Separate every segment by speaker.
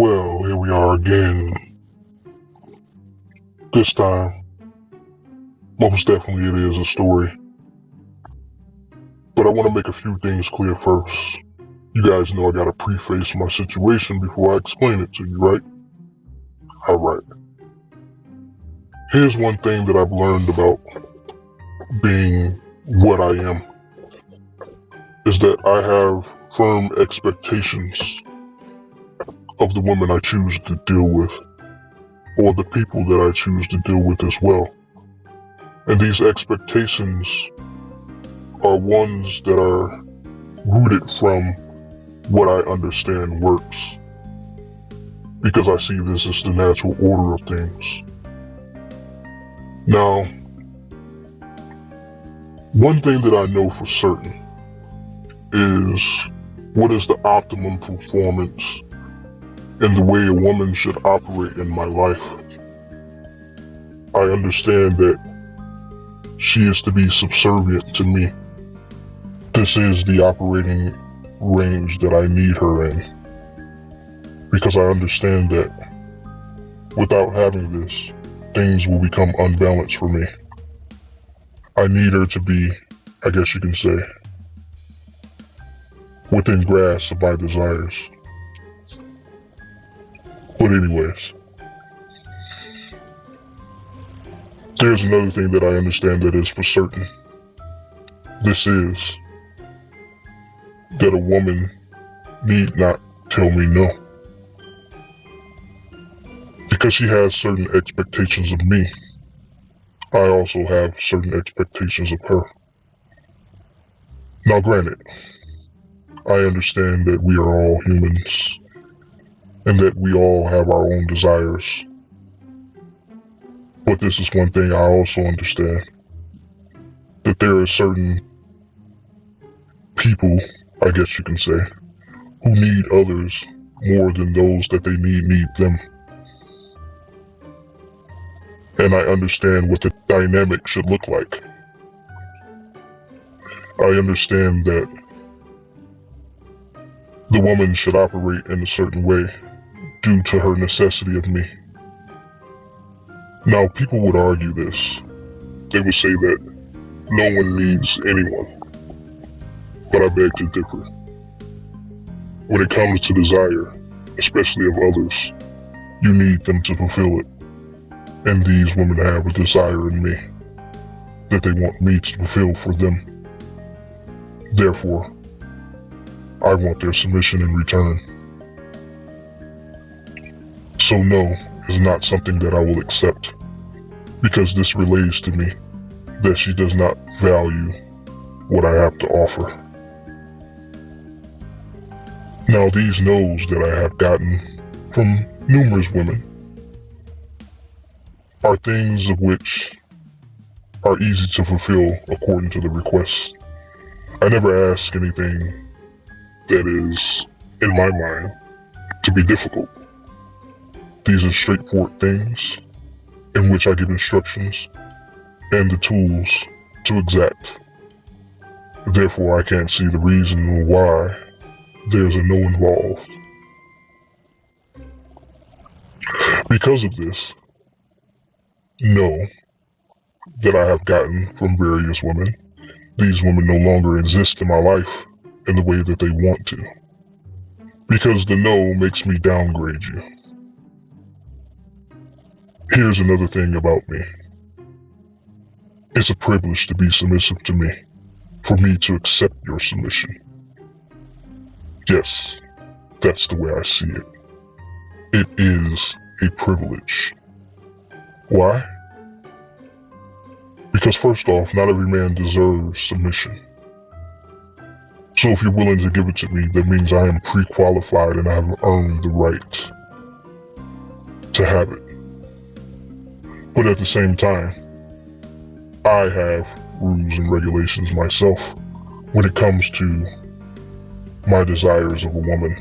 Speaker 1: Well, here we are again. This time, most definitely it is a story. But I want to make a few things clear first. You guys know I gotta preface my situation before I explain it to you, right? Alright. Here's one thing that I've learned about being what I am, is that I have firm expectations of the woman I choose to deal with, or the people that I choose to deal with as well. And these expectations are ones that are rooted from what I understand works, because I see this as the natural order of things. Now, one thing that I know for certain is what is the optimum performance and the way a woman should operate in my life. I understand that she is to be subservient to me. This is the operating range that I need her in, because I understand that without having this, things will become unbalanced for me. I need her to be, I guess you can say, within grasp of my desires. But anyways, there's another thing that I understand that is for certain. This is that a woman need not tell me no, because she has certain expectations of me. I also have certain expectations of her. Now granted, I understand that we are all humans and that we all have our own desires. But this is one thing I also understand, that there are certain people, I guess you can say, who need others more than those that they need them. And I understand what the dynamic should look like. I understand that the woman should operate in a certain way due to her necessity of me. Now, people would argue this. They would say that no one needs anyone. But I beg to differ. When it comes to desire, especially of others, you need them to fulfill it. And these women have a desire in me that they want me to fulfill for them. Therefore, I want their submission in return. So no is not something that I will accept, because this relays to me that she does not value what I have to offer. Now, these no's that I have gotten from numerous women are things of which are easy to fulfill according to the request. I never ask anything that is, in my mind, to be difficult. These are straightforward things in which I give instructions and the tools to exact. Therefore, I can't see the reason why there's a no involved. Because of this no that I have gotten from various women, these women no longer exist in my life in the way that they want to, because the no makes me downgrade you. Here's another thing about me. It's a privilege to be submissive to me, for me to accept your submission. Yes, that's the way I see it. It is a privilege. Why? Because first off, not every man deserves submission. So if you're willing to give it to me, that means I am pre-qualified and I have earned the right to have it. But at the same time, I have rules and regulations myself when it comes to my desires of a woman.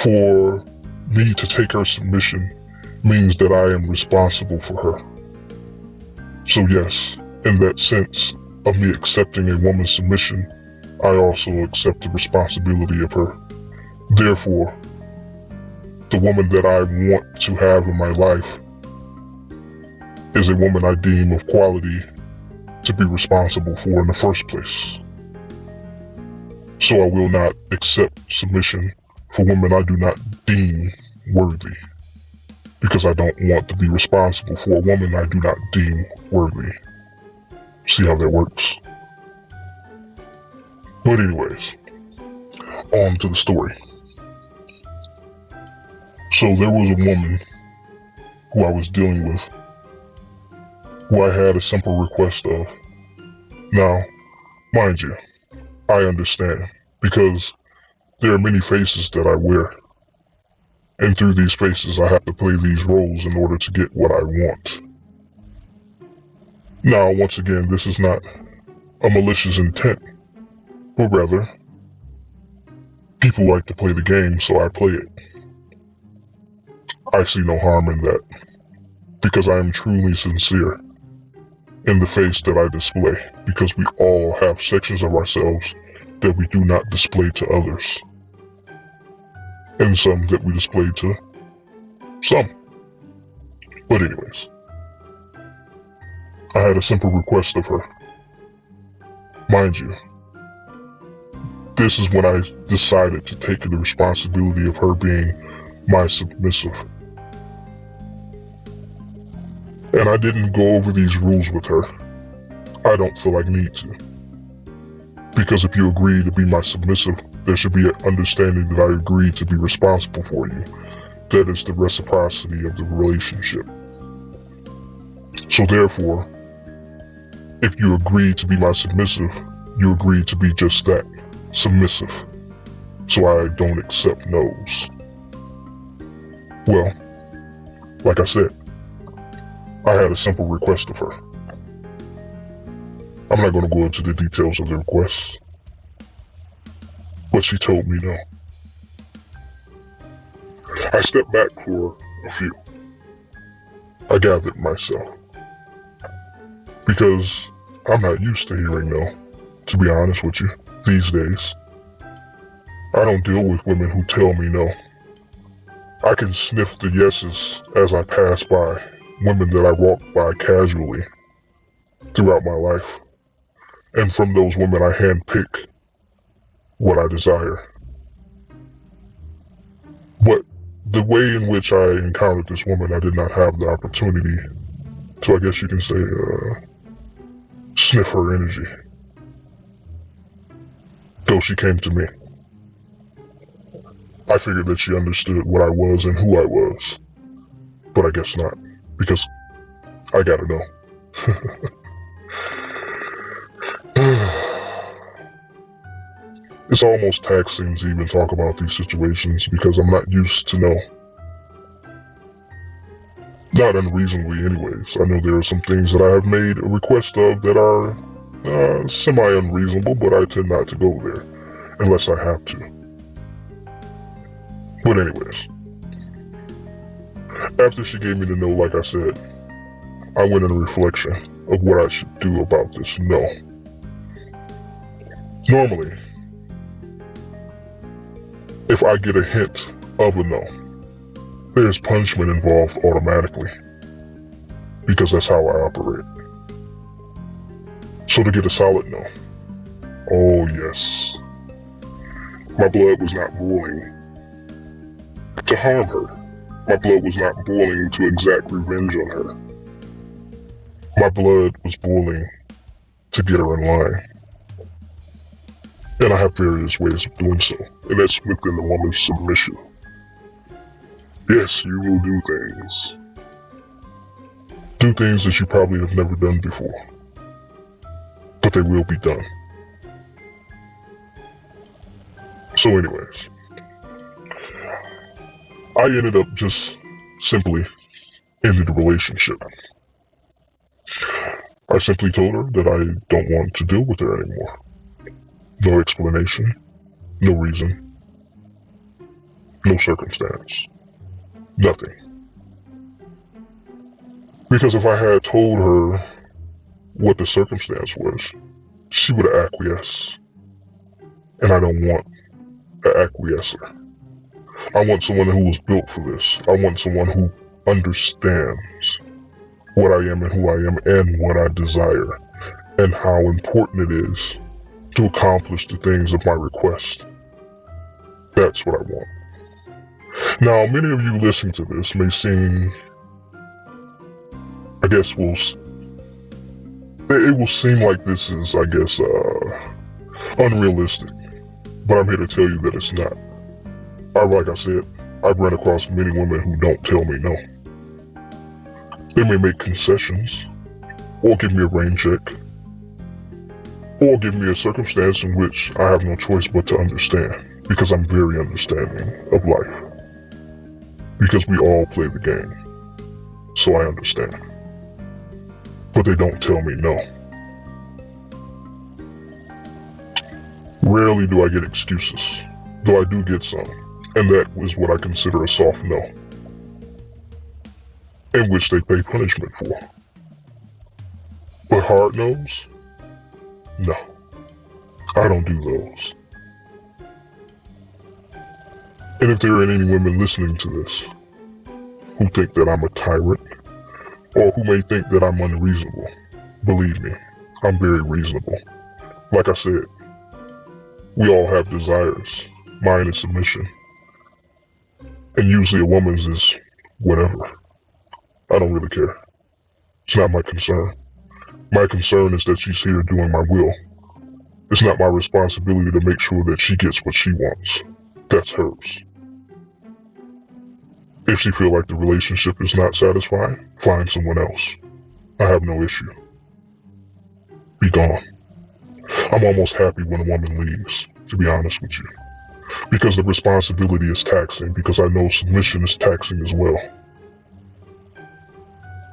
Speaker 1: For me to take her submission means that I am responsible for her. So yes, in that sense of me accepting a woman's submission, I also accept the responsibility of her. Therefore, the woman that I want to have in my life is a woman I deem of quality to be responsible for in the first place. So I will not accept submission for women I do not deem worthy, because I don't want to be responsible for a woman I do not deem worthy. See how that works? But anyways, on to the story. So there was a woman who I was dealing with, who I had a simple request of. Now, mind you, I understand, because there are many faces that I wear, and through these faces I have to play these roles in order to get what I want. Now, once again, this is not a malicious intent, but rather, people like to play the game, so I play it. I see no harm in that, because I am truly sincere in the face that I display, because we all have sections of ourselves that we do not display to others, and some that we display to some. But anyways, I had a simple request of her. Mind you, this is when I decided to take the responsibility of her being my submissive. And I didn't go over these rules with her. I don't feel I need to. Because if you agree to be my submissive, there should be an understanding that I agree to be responsible for you. That is the reciprocity of the relationship. So therefore, if you agree to be my submissive, you agree to be just that, submissive. So I don't accept no's. Well, like I said, I had a simple request of her. I'm not going to go into the details of the request, but she told me no. I stepped back for a few. I gathered myself, because I'm not used to hearing no, to be honest with you, these days. I don't deal with women who tell me no. I can sniff the yeses as I pass by women that I walk by casually throughout my life. And from those women, I handpick what I desire. But the way in which I encountered this woman, I did not have the opportunity to, I guess you can say, sniff her energy. Though she came to me. I figured that she understood what I was and who I was. But I guess not, because I gotta know. It's almost taxing to even talk about these situations because I'm not used to know. Not unreasonably anyways. I know there are some things that I have made a request of that are semi-unreasonable, but I tend not to go there unless I have to. But anyways, after she gave me the no, like I said, I went in reflection of what I should do about this no. Normally, if I get a hint of a no, there's punishment involved automatically, because that's how I operate. So to get a solid no, oh yes, my blood was not boiling to harm her. My blood was not boiling to exact revenge on her. My blood was boiling to get her in line. And I have various ways of doing so, and that's within the woman's submission. Yes, you will do things. Do things that you probably have never done before. But they will be done. So anyways, I ended up just simply ending the relationship. I simply told her that I don't want to deal with her anymore. No explanation, no reason, no circumstance, nothing. Because if I had told her what the circumstance was, she would have acquiesced. And I don't want to acquiesce her. I want someone who was built for this. I want someone who understands what I am and who I am and what I desire and how important it is to accomplish the things of my request. That's what I want. Now, many of you listening to this may seem, I guess it will seem like this is, unrealistic, but I'm here to tell you that it's not. Like I said, I've run across many women who don't tell me no. They may make concessions, or give me a rain check, or give me a circumstance in which I have no choice but to understand, because I'm very understanding of life. Because we all play the game, so I understand. But they don't tell me no. Rarely do I get excuses, though I do get some, and that is what I consider a soft no, in which they pay punishment for. But hard no's? No, I don't do those. And if there are any women listening to this who think that I'm a tyrant, or who may think that I'm unreasonable, believe me, I'm very reasonable. Like I said, we all have desires. Mine is submission. And usually a woman's is whatever. I don't really care. It's not my concern. My concern is that she's here doing my will. It's not my responsibility to make sure that she gets what she wants. That's hers. If she feels like the relationship is not satisfying, find someone else. I have no issue. Be gone. I'm almost happy when a woman leaves, to be honest with you. Because the responsibility is taxing, because I know submission is taxing as well.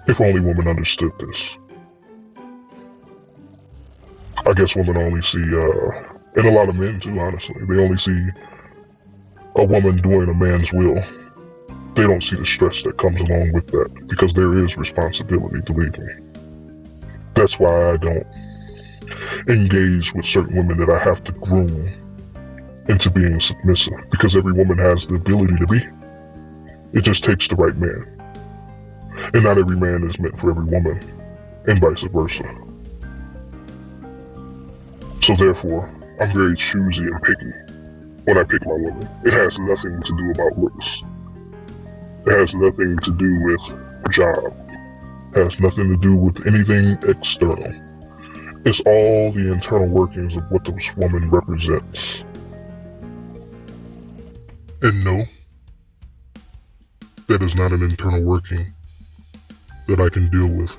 Speaker 1: If only women understood this. I guess women only see, and a lot of men too, honestly, they only see a woman doing a man's will. They don't see the stress that comes along with that, because there is responsibility, believe me. That's why I don't engage with certain women that I have to groom into being submissive, because every woman has the ability to be. It just takes the right man. And not every man is meant for every woman, and vice versa. So therefore, I'm very choosy and picky when I pick my woman. It has nothing to do about looks. It has nothing to do with a job. It has nothing to do with anything external. It's all the internal workings of what this woman represents. And no, that is not an internal working that I can deal with.